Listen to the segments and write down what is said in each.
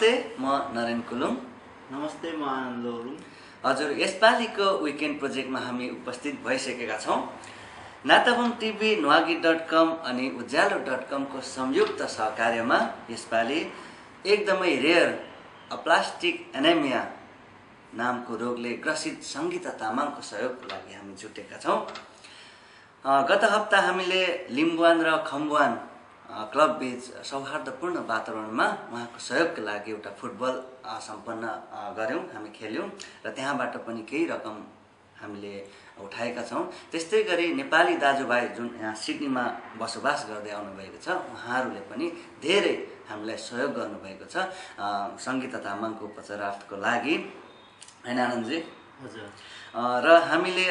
नमस्ते, म नरेन कुलुङ। नमस्ते, म आनन्द लोरुङ। हजुर, यसपालिको विकेन्ड प्रोजेक्टमा हामी उपस्थित भइसकेका छौँ। नाताबुङ टिभी, nwagi.com अनि उज्यालो.com को संयुक्त सहकार्यमा यसपालि एकदमै रेयर अप्लास्टिक एनेमिया नामको रोगले ग्रसित सङ्गीता तामाङको सहयोगको लागि हामी जुटेका छौँ। गत हप्ता हामीले लिम्बुवान र खम्बुवान क्लब बीच सौहार्दपूर्ण वातावरणमा उहाँको सहयोगको लागि एउटा फुटबल सम्पन्न गऱ्यौँ, हामी खेल्यौँ र त्यहाँबाट पनि केही रकम हामीले उठाएका छौँ। त्यस्तै गरी नेपाली दाजुभाइ जुन यहाँ सिडनीमा बसोबास गर्दै आउनुभएको छ, उहाँहरूले पनि धेरै हामीलाई सहयोग गर्नुभएको छ सङ्गीता तामाङको उपचारार्थको लागि, हैन आनन्दजी? हजुर। र हामीले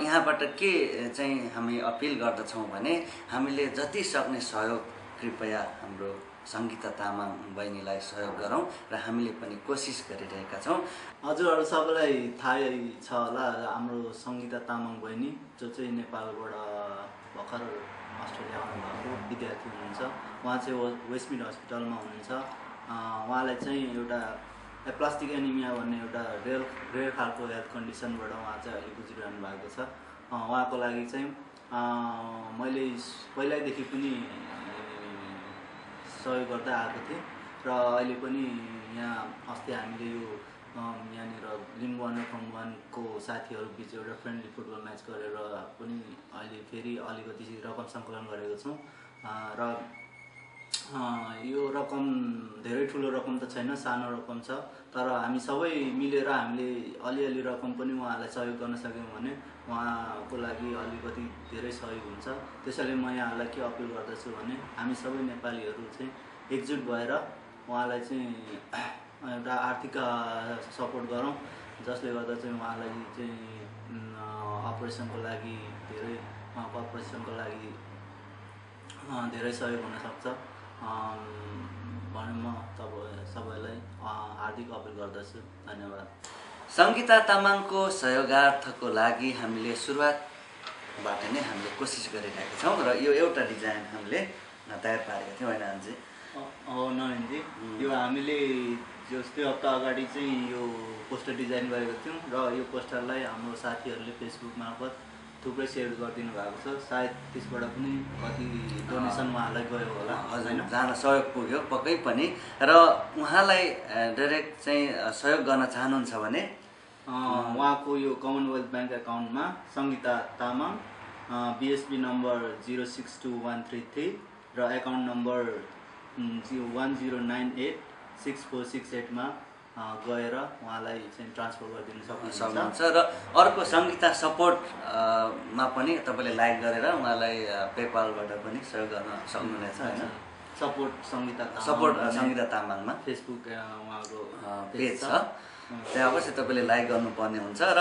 यहाँबाट के चाहिँ हामी अपिल गर्दछौँ भने हामीले जति सक्ने सहयोग कृपया हाम्रो सङ्गीता तामाङ बहिनीलाई सहयोग गरौँ र हामीले पनि कोसिस गरिरहेका छौँ। हजुरहरू सबैलाई थाहै छ होला, हाम्रो सङ्गीता तामाङ बहिनी जो चाहिँ नेपालबाट भर्खर अस्ट्रेलिया आउनुभएको विद्यार्थी हुनुहुन्छ। उहाँ चाहिँ वेस्टमिड हस्पिटलमा हुनुहुन्छ। उहाँलाई चाहिँ एउटा एप्लास्टिक एनिमिया भन्ने एउटा रेयर खालको हेल्थ कन्डिसनबाट उहाँ चाहिँ अहिले गुज्रिरहनु भएको छ। उहाँको लागि चाहिँ मैले पहिल्यैदेखि पनि सहयोग गर्दै आएको थिएँ र अहिले पनि यहाँ अस्ति हामीले यो यहाँनिर लिम्बुवान र खम्बुवानको साथीहरू बिच एउटा फ्रेन्डली फुटबल म्याच गरेर पनि अहिले फेरि अलिकति रकम सङ्कलन गरेको छौँ र यो रकम धेरै ठुलो रकम त छैन, सानो रकम छ, तर हामी सबै मिलेर हामीले अलिअलि रकम पनि उहाँलाई सहयोग गर्न सक्यौँ भने उहाँको लागि अलिकति धेरै सहयोग हुन्छ। त्यसैले म यहाँलाई के अपिल गर्दछु भने हामी सबै नेपालीहरू चाहिँ एकजुट भएर उहाँलाई चाहिँ एउटा आर्थिक सपोर्ट गरौँ, जसले गर्दा चाहिँ उहाँलाई चाहिँ अपरेसनको लागि उहाँको अपरेसनको लागि धेरै सहयोग हुनसक्छ भने म सबैलाई हार्दिक अपिल गर्दछु। धन्यवाद। सङ्गीता तामाङको सहयोगार्थको लागि हामीले सुरुवातबाट नै हामीले कोसिस गरिरहेका छौँ र यो एउटा डिजाइन हामीले तयार पारेका थियौँ, होइन आन्जी? नरेनजी, यो हामीले जस्तै हप्ता अगाडि चाहिँ यो पोस्टर डिजाइन गरेको थियौँ र यो पोस्टरलाई हाम्रो साथीहरूले फेसबुक मार्फत थुप्रै सेयर गरिदिनु भएको छ। सायद त्यसबाट पनि कति डोनेसन उहाँलाई गयो होला। हजुर, जहाँ सहयोग पुग्यो पक्कै पनि। र उहाँलाई डाइरेक्ट चाहिँ सहयोग गर्न चाहनुहुन्छ भने उहाँको यो कमनवेल्थ ब्याङ्क एकाउन्टमा सङ्गीता तामाङ BSB नम्बर 062133 र एकाउन्ट नम्बर 10986468 मा गएर उहाँलाई चाहिँ ट्रान्सफर गरिदिनु सक्नुहुन्छ। र अर्को सङ्गीता सपोर्टमा पनि तपाईँले लाइक गरेर उहाँलाई पेपालबाट पनि सहयोग गर्न सक्नुहुनेछ, होइन? सपोर्ट सङ्गीता तामाङमा फेसबुक उहाँको पेज छ, त्यहाँ अवश्य तपाईँले लाइक गर्नुपर्ने हुन्छ। र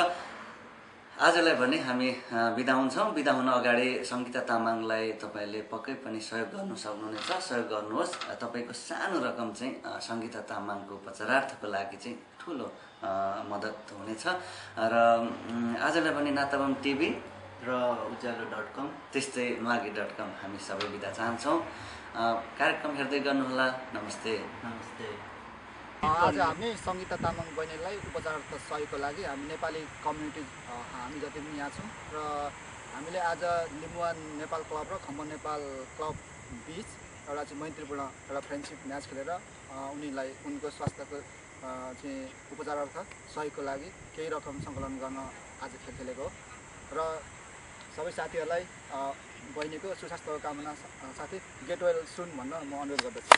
आजलाई भने हामी बिदा हुन्छौँ। बिदा हुन अगाडि सङ्गीता तामाङलाई तपाईँले पक्कै पनि सहयोग गर्नु सक्नुहुनेछ, सहयोग गर्नुहोस्। तपाईँको सानो रकम चाहिँ सङ्गीता तामाङको उपचारार्थको लागि चाहिँ ठुलो मद्दत हुनेछ। र आजलाई भने नाताबुङ टिभी र उज्यालो.com त्यस्तै nwagi.com हामी सबै बिदा चाहन्छौँ। कार्यक्रम हेर्दै गर्नुहोला। नमस्ते। आज हामी सङ्गीता तामाङ बहिनीलाई उपचारार्थ सहयोगको लागि हामी नेपाली कम्युनिटी हामी जति पनि यहाँ छौँ र हामीले आज लिम्बुवान नेपाल क्लब र खम्बुवान नेपाल क्लब बिच एउटा चाहिँ मैत्रीपूर्ण एउटा फ्रेन्डसिप म्याच खेलेर उनको स्वास्थ्यको चाहिँ उपचारार्थ सहयोगको लागि केही रकम सङ्कलन गर्न आज खेलेको हो र सबै साथीहरूलाई बहिनीको सुस्वास्थ्यको कामना साथै गेट वेल सुन भन्न म अनुरोध गर्दछु।